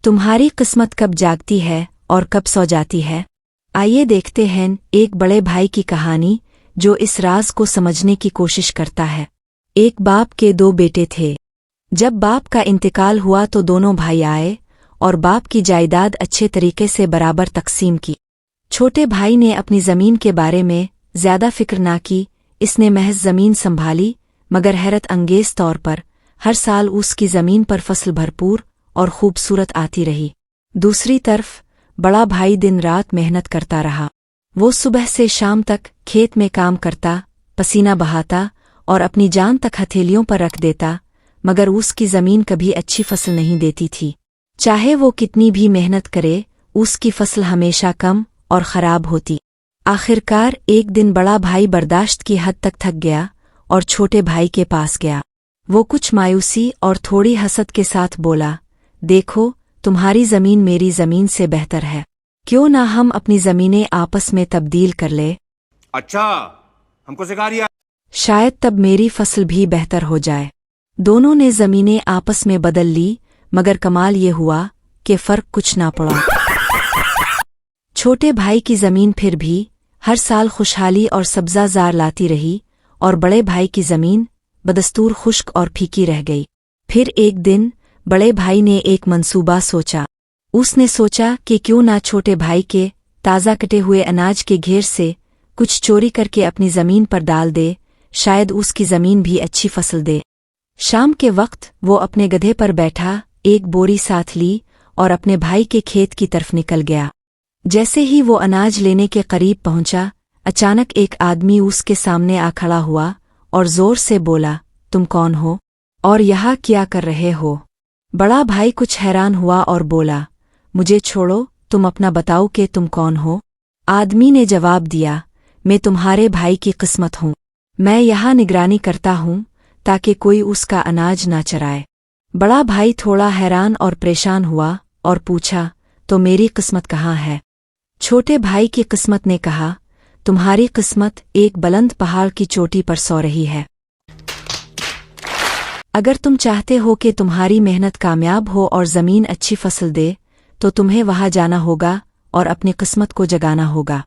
तुम्हारी किस्मत कब जागती है और कब सो जाती है? आइए देखते हैं एक बड़े भाई की कहानी जो इस राज को समझने की कोशिश करता है। एक बाप के दो बेटे थे। जब बाप का इंतकाल हुआ तो दोनों भाई आए और बाप की जायदाद अच्छे तरीके से बराबर तकसीम की। छोटे भाई ने अपनी जमीन के बारे में ज्यादा फिक्र ना की, इसने महज जमीन संभाली, मगर हैरत अंगेज तौर पर हर साल उसकी जमीन पर फसल भरपूर और खूबसूरत आती रही। दूसरी तरफ बड़ा भाई दिन रात मेहनत करता रहा। वो सुबह से शाम तक खेत में काम करता, पसीना बहाता और अपनी जान तक हथेलियों पर रख देता, मगर उसकी जमीन कभी अच्छी फसल नहीं देती थी। चाहे वो कितनी भी मेहनत करे, उसकी फसल हमेशा कम और खराब होती। आखिरकार एक दिन बड़ा भाई बर्दाश्त की हद तक थक गया और छोटे भाई के पास गया। वो कुछ मायूसी और थोड़ी हसद के साथ बोला, देखो, तुम्हारी जमीन मेरी जमीन से बेहतर है, क्यों ना हम अपनी जमीनें आपस में तब्दील कर ले? अच्छा, हमको सिखा रिया। शायद तब मेरी फसल भी बेहतर हो जाए। दोनों ने जमीनें आपस में बदल ली, मगर कमाल ये हुआ कि फर्क कुछ ना पड़ा। छोटे भाई की जमीन फिर भी हर साल खुशहाली और सब्जाजार लाती रही और बड़े भाई की जमीन बदस्तूर खुश्क और फीकी रह गई। फिर एक दिन बड़े भाई ने एक मंसूबा सोचा। उसने सोचा कि क्यों ना छोटे भाई के ताज़ा कटे हुए अनाज के घेर से कुछ चोरी करके अपनी जमीन पर डाल दे, शायद उसकी जमीन भी अच्छी फसल दे। शाम के वक्त वो अपने गधे पर बैठा एक बोरी साथ ली और अपने भाई के खेत की तरफ निकल गया। जैसे ही वो अनाज लेने के करीब पहुंचा, अचानक एक आदमी उसके सामने आ खड़ा हुआ और जोर से बोला, तुम कौन हो और यहाँ क्या कर रहे हो? बड़ा भाई कुछ हैरान हुआ और बोला, मुझे छोड़ो, तुम अपना बताओ कि तुम कौन हो? आदमी ने जवाब दिया, मैं तुम्हारे भाई की किस्मत हूँ। मैं यहाँ निगरानी करता हूँ ताकि कोई उसका अनाज ना चराए। बड़ा भाई थोड़ा हैरान और परेशान हुआ और पूछा, तो मेरी किस्मत कहाँ है? छोटे भाई की किस्मत ने कहा, तुम्हारी किस्मत एक बुलंद पहाड़ की चोटी पर सो रही है। अगर तुम चाहते हो कि तुम्हारी मेहनत कामयाब हो और जमीन अच्छी फसल दे, तो तुम्हें वहां जाना होगा और अपनी किस्मत को जगाना होगा।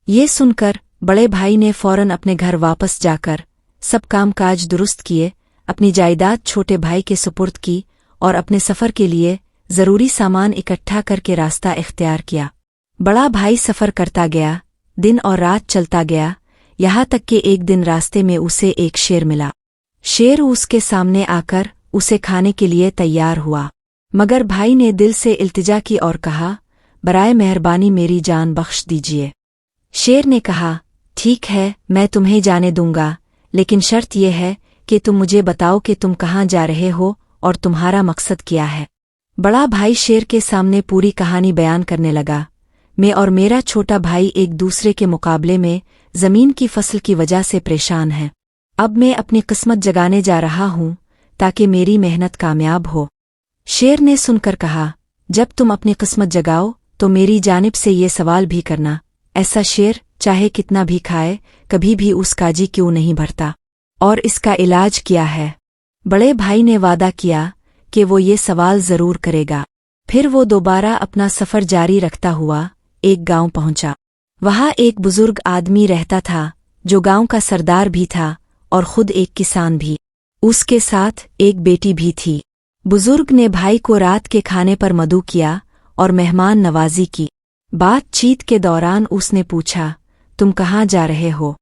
ये सुनकर बड़े भाई ने फौरन अपने घर वापस जाकर सब कामकाज दुरुस्त किए, अपनी जायदाद छोटे भाई के सुपुर्द की और अपने सफर के लिए जरूरी सामान इकट्ठा करके रास्ता इख्तियार किया। बड़ा भाई सफर करता गया, दिन और रात चलता गया, यहाँ तक कि एक दिन रास्ते में उसे एक शेर मिला। शेर उसके सामने आकर उसे खाने के लिए तैयार हुआ, मगर भाई ने दिल से इल्तिजा की और कहा, बराए मेहरबानी मेरी जान बख्श दीजिए। शेर ने कहा, ठीक है, मैं तुम्हें जाने दूंगा, लेकिन शर्त यह है कि तुम मुझे बताओ कि तुम कहाँ जा रहे हो और तुम्हारा मकसद क्या है। बड़ा भाई शेर के सामने पूरी कहानी बयान करने लगा, मैं और मेरा छोटा भाई एक दूसरे के मुकाबले में जमीन की फसल की वजह से परेशान हैं। अब मैं अपनी किस्मत जगाने जा रहा हूँ ताकि मेरी मेहनत कामयाब हो। शेर ने सुनकर कहा, जब तुम अपनी किस्मत जगाओ तो मेरी जानिब से ये सवाल भी करना, ऐसा शेर चाहे कितना भी खाए कभी भी उसका जी क्यों नहीं भरता, और इसका इलाज क्या है? बड़े भाई ने वादा किया कि वो ये सवाल जरूर करेगा। फिर वो दोबारा अपना सफर जारी रखता हुआ एक गांव पहुंचा। वहां एक बुजुर्ग आदमी रहता था जो गांव का सरदार भी था और खुद एक किसान भी। उसके साथ एक बेटी भी थी। बुजुर्ग ने भाई को रात के खाने पर मदऊ किया और मेहमान नवाजी की। बातचीत के दौरान उसने पूछा, तुम कहाँ जा रहे हो?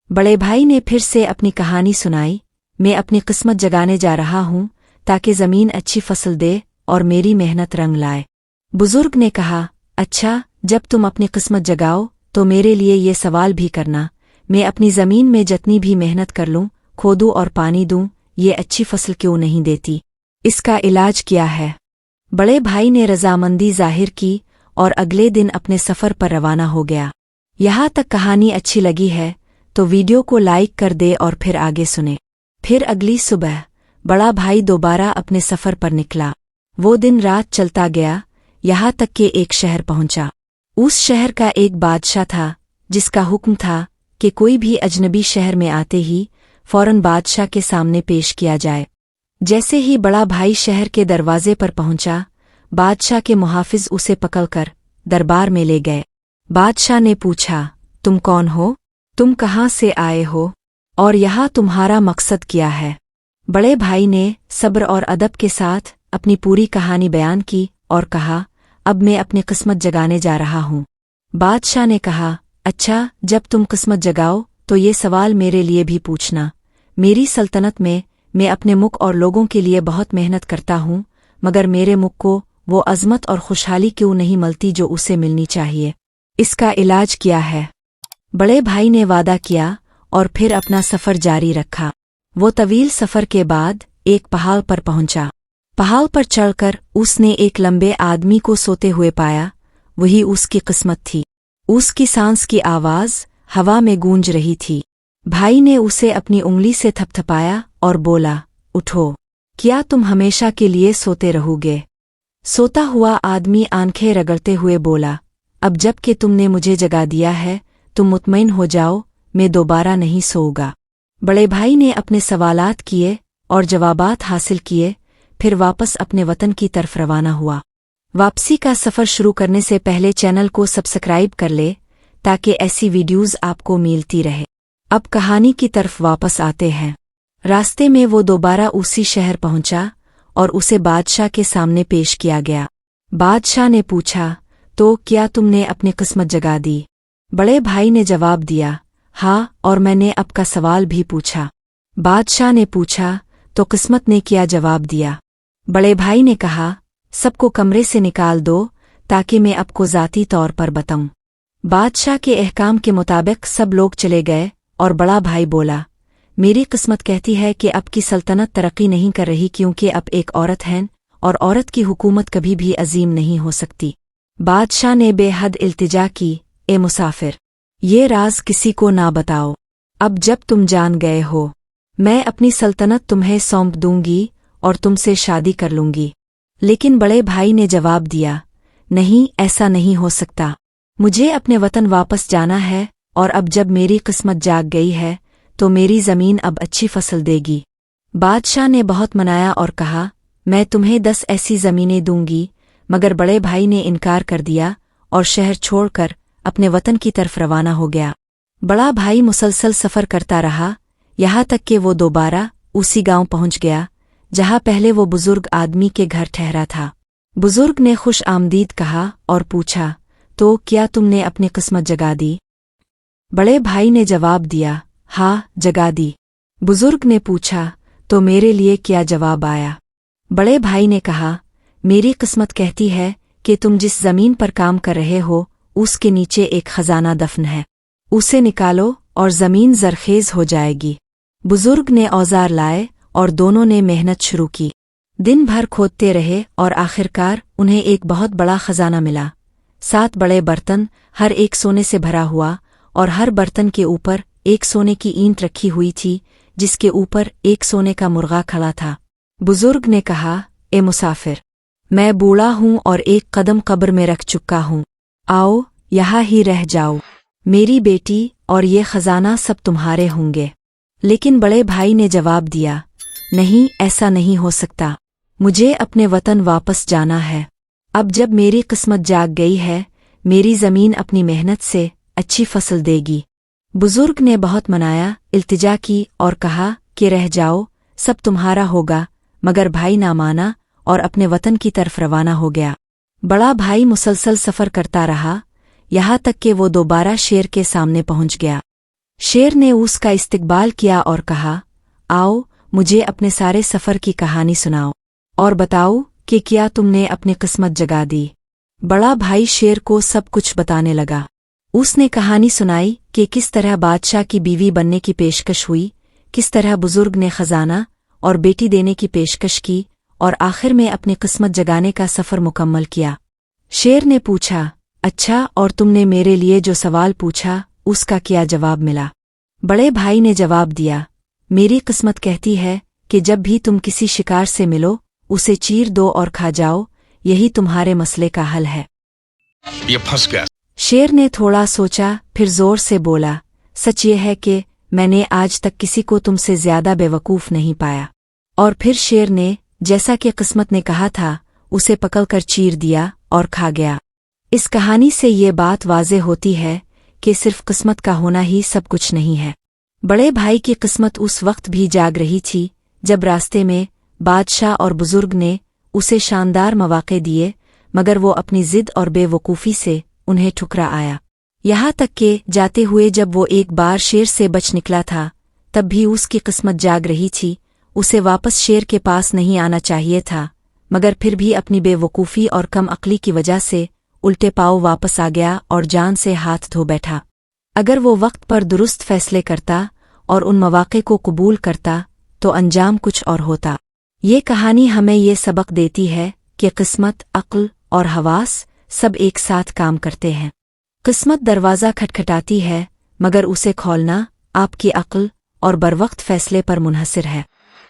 बड़े भाई ने फिर से अपनी कहानी सुनाई, मैं अपनी किस्मत जगाने जा रहा हूँ ताकि जमीन अच्छी फसल दे और मेरी मेहनत रंग लाए। बुजुर्ग ने कहा, अच्छा, जब तुम अपनी किस्मत जगाओ तो मेरे लिए ये सवाल भी करना, मैं अपनी जमीन में जितनी भी मेहनत कर लूँ, खोदूं और पानी दूं, ये अच्छी फसल क्यों नहीं देती? इसका इलाज क्या है? बड़े भाई ने रजामंदी जाहिर की और अगले दिन अपने सफर पर रवाना हो गया। यहाँ तक कहानी अच्छी लगी है तो वीडियो को लाइक कर दे और फिर आगे सुने। फिर अगली सुबह बड़ा भाई दोबारा अपने सफर पर निकला। वो दिन रात चलता गया, यहाँ तक कि एक शहर पहुंचा। उस शहर का एक बादशाह था जिसका हुक्म था कि कोई भी अजनबी शहर में आते ही फौरन बादशाह के सामने पेश किया जाए। जैसे ही बड़ा भाई शहर के दरवाजे पर पहुंचा, बादशाह के मुहाफिज उसे पकड़कर दरबार में ले गए। बादशाह ने पूछा, तुम कौन हो? तुम कहाँ से आए हो? और यहाँ तुम्हारा मकसद क्या है? बड़े भाई ने सब्र और अदब के साथ अपनी पूरी कहानी बयान की और कहा, अब मैं अपनी किस्मत जगाने जा रहा हूँ। बादशाह ने कहा, अच्छा, जब तुम किस्मत जगाओ तो ये सवाल मेरे लिए भी पूछना। मेरी सल्तनत में मैं अपने मुल्क और लोगों के लिए बहुत मेहनत करता हूँ, मगर मेरे मुल्क को वो अज़मत और खुशहाली क्यों नहीं मिलती जो उसे मिलनी चाहिए? इसका इलाज क्या है? बड़े भाई ने वादा किया और फिर अपना सफ़र जारी रखा। वो तवील सफ़र के बाद एक पहाड़ पर पहुंचा। पहाड़ पर चढ़कर उसने एक लंबे आदमी को सोते हुए पाया। वही उसकी किस्मत थी। उसकी सांस की आवाज़ हवा में गूंज रही थी। भाई ने उसे अपनी उंगली से थपथपाया और बोला, उठो, क्या तुम हमेशा के लिए सोते रहोगे? सोता हुआ आदमी आंखें रगड़ते हुए बोला, अब जब कि तुमने मुझे जगा दिया है, तुम मुतमईन हो जाओ, मैं दोबारा नहीं सोऊंगा। बड़े भाई ने अपने सवालात किए और जवाबात हासिल किए, फिर वापस अपने वतन की तरफ रवाना हुआ। वापसी का सफ़र शुरू करने से पहले चैनल को सब्सक्राइब कर ले ताकि ऐसी वीडियोज़ आपको मिलती रहे। अब कहानी की तरफ वापस आते हैं। रास्ते में वो दोबारा उसी शहर पहुंचा और उसे बादशाह के सामने पेश किया गया। बादशाह ने पूछा, तो क्या तुमने अपनी किस्मत जगा दी? बड़े भाई ने जवाब दिया, हाँ, और मैंने आपका सवाल भी पूछा। बादशाह ने पूछा, तो किस्मत ने क्या जवाब दिया? बड़े भाई ने कहा, सबको कमरे से निकाल दो ताकि मैं आपको ज़ाती तौर पर बताऊं। बादशाह के अहकाम के मुताबिक सब लोग चले गए और बड़ा भाई बोला, मेरी किस्मत कहती है कि अब की सल्तनत तरक्की नहीं कर रही क्योंकि अब एक औरत है और औरत की हुकूमत कभी भी अजीम नहीं हो सकती। बादशाह ने बेहद इल्तिजा की, ए मुसाफिर, ये राज किसी को ना बताओ। अब जब तुम जान गए हो, मैं अपनी सल्तनत तुम्हें सौंप दूंगी और तुमसे शादी कर लूंगी। लेकिन बड़े भाई ने जवाब दिया, नहीं, ऐसा नहीं हो सकता। मुझे अपने वतन वापस जाना है और अब जब मेरी किस्मत जाग गई है तो मेरी ज़मीन अब अच्छी फसल देगी। बादशाह ने बहुत मनाया और कहा, मैं तुम्हें 10 ऐसी ज़मीनें दूंगी, मगर बड़े भाई ने इनकार कर दिया और शहर छोड़कर अपने वतन की तरफ रवाना हो गया। बड़ा भाई मुसलसल सफ़र करता रहा, यहाँ तक कि वो दोबारा उसी गांव पहुंच गया जहां पहले वो बुजुर्ग आदमी के घर ठहरा था। बुजुर्ग ने खुश आमदीद कहा और पूछा, तो क्या तुमने अपनी किस्मत जगा दी? बड़े भाई ने जवाब दिया, हाँ, जगा दी। बुजुर्ग ने पूछा, तो मेरे लिए क्या जवाब आया? बड़े भाई ने कहा, मेरी किस्मत कहती है कि तुम जिस ज़मीन पर काम कर रहे हो उसके नीचे एक खजाना दफन है, उसे निकालो और ज़मीन जरखेज हो जाएगी। बुजुर्ग ने औजार लाए और दोनों ने मेहनत शुरू की। दिन भर खोदते रहे और आखिरकार उन्हें एक बहुत बड़ा खजाना मिला। 7 बड़े बर्तन, हर एक सोने से भरा हुआ, और हर बर्तन के ऊपर एक सोने की ईंट रखी हुई थी जिसके ऊपर एक सोने का मुर्गा खड़ा था। बुजुर्ग ने कहा, ए मुसाफिर, मैं बूढ़ा हूँ और एक कदम कब्र में रख चुका हूँ, आओ यहाँ ही रह जाओ। मेरी बेटी और ये खजाना सब तुम्हारे होंगे। लेकिन बड़े भाई ने जवाब दिया, नहीं, ऐसा नहीं हो सकता। मुझे अपने वतन वापस जाना है। अब जब मेरी किस्मत जाग गई है, मेरी ज़मीन अपनी मेहनत से अच्छी फसल देगी। बुजुर्ग ने बहुत मनाया, इल्तिजा की और कहा कि रह जाओ, सब तुम्हारा होगा, मगर भाई ना माना और अपने वतन की तरफ रवाना हो गया। बड़ा भाई मुसलसल सफ़र करता रहा, यहाँ तक कि वो दोबारा शेर के सामने पहुंच गया। शेर ने उसका इस्तकबाल किया और कहा, आओ, मुझे अपने सारे सफ़र की कहानी सुनाओ और बताओ कि क्या तुमने अपनी किस्मत जगा दी। बड़ा भाई शेर को सब कुछ बताने लगा। उसने कहानी सुनाई कि किस तरह बादशाह की बीवी बनने की पेशकश हुई, किस तरह बुजुर्ग ने खजाना और बेटी देने की पेशकश की और आखिर में अपनी किस्मत जगाने का सफ़र मुकम्मल किया। शेर ने पूछा, अच्छा, और तुमने मेरे लिए जो सवाल पूछा उसका क्या जवाब मिला? बड़े भाई ने जवाब दिया, मेरी किस्मत कहती है कि जब भी तुम किसी शिकार से मिलो उसे चीर दो और खा जाओ, यही तुम्हारे मसले का हल है। ये फंस गया। शेर ने थोड़ा सोचा, फिर जोर से बोला, सच ये है कि मैंने आज तक किसी को तुमसे ज्यादा बेवकूफ़ नहीं पाया। और फिर शेर ने, जैसा कि किस्मत ने कहा था, उसे पकड़कर चीर दिया और खा गया। इस कहानी से ये बात वाज़ेह होती है कि सिर्फ किस्मत का होना ही सब कुछ नहीं है। बड़े भाई की किस्मत उस वक्त भी जाग रही थी जब रास्ते में बादशाह और बुजुर्ग ने उसे शानदार मौके दिए, मगर वो अपनी जिद और बेवकूफ़ी से उन्हें ठुकरा आया। यहाँ तक कि जाते हुए जब वो एक बार शेर से बच निकला था तब भी उसकी किस्मत जाग रही थी। उसे वापस शेर के पास नहीं आना चाहिए था, मगर फिर भी अपनी बेवकूफ़ी और कम अक्ली की वजह से उल्टे पाँव वापस आ गया और जान से हाथ धो बैठा। अगर वो वक्त पर दुरुस्त फैसले करता और उन मौके को कबूल करता तो अंजाम कुछ और होता। ये कहानी हमें ये सबक देती है कि किस्मत, अक्ल और हवास सब एक साथ काम करते हैं। किस्मत दरवाज़ा खटखटाती है, मगर उसे खोलना आपकी अक्ल और बरवक्त फैसले पर मुनहसर है।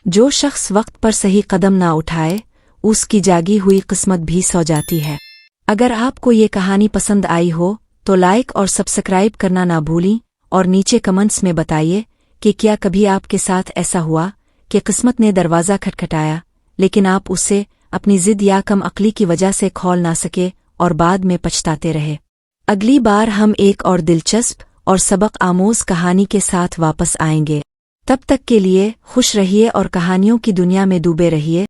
जो शख्स वक्त पर सही कदम ना उठाए उसकी जागी हुई किस्मत भी सो जाती है। अगर आपको ये कहानी पसंद आई हो तो लाइक और सब्सक्राइब करना ना भूलें और नीचे कमेंट्स में बताइए कि क्या कभी आपके साथ ऐसा हुआ कि किस्मत ने दरवाज़ा खटखटाया लेकिन आप उसे अपनी जिद या कम अक्ली की वजह से खोल ना सके और बाद में पछताते रहे। अगली बार हम एक और दिलचस्प और सबक आमोज कहानी के साथ वापस आएंगे। तब तक के लिए खुश रहिए और कहानियों की दुनिया में डूबे रहिए।